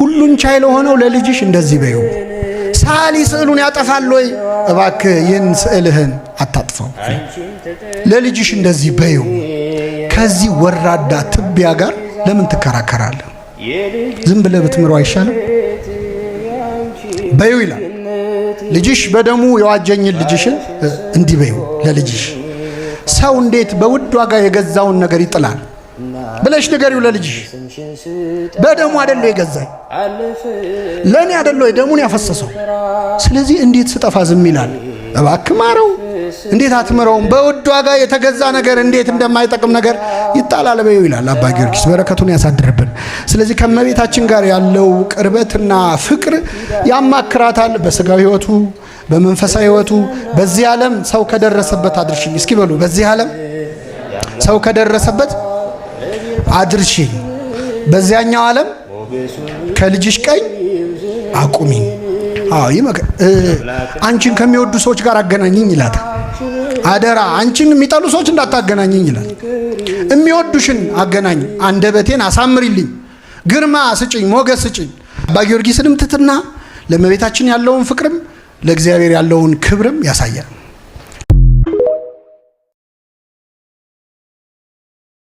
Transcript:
ሁሉን ቻይ ለሆነው ለልጅሽ እንደዚህ በይው። ሳሊ ስዕሉን ያጠፋል ወይ? እባክህ ይህን ስዕልህን አታጥፈው፣ ለልጅሽ እንደዚህ በይው። ከዚህ ወራዳ ትቢያ ጋር ለምን ትከራከራለህ? ዝም ብለህ ብትምረው አይሻልም? በይው ይላል። ልጅሽ በደሙ የዋጀኝን ልጅሽን እንዲህ በይው ለልጅሽ። ሰው እንዴት በውድ ዋጋ የገዛውን ነገር ይጥላል ብለሽ ንገሪው ለልጅሽ። በደሙ አይደለ የገዛኝ፣ ለኔ አይደለ ደሙን ያፈሰሰው። ስለዚህ እንዴት ስጠፋ ዝም ይላል? እባክህ ማረው። እንዴት አትምረውም? በውድ ዋጋ የተገዛ ነገር እንዴት እንደማይጠቅም ነገር ይጣላል በይው ይላል አባ ጊዮርጊስ። በረከቱን ያሳድርብን። ስለዚህ ከመቤታችን ጋር ያለው ቅርበትና ፍቅር ያማክራታል። በስጋዊ ሕይወቱ በመንፈሳዊ ሕይወቱ በዚህ ዓለም ሰው ከደረሰበት አድርሽኝ። እስኪ በሉ በዚህ ዓለም ሰው ከደረሰበት አድርሽኝ፣ በዚያኛው ዓለም ከልጅሽ ቀኝ አቁሚኝ። አንቺን ከሚወዱ ሰዎች ጋር አገናኝኝ ይላታል። አደራ አንቺን የሚጠሉ ሰዎች እንዳታገናኝኝ ይላል። የሚወዱሽን አገናኝ፣ አንደበቴን አሳምሪልኝ፣ ግርማ ስጭኝ፣ ሞገስ ስጭኝ። አባ ጊዮርጊስንም ትሕትና ለእመቤታችን ያለውን ፍቅርም ለእግዚአብሔር ያለውን ክብርም ያሳያል።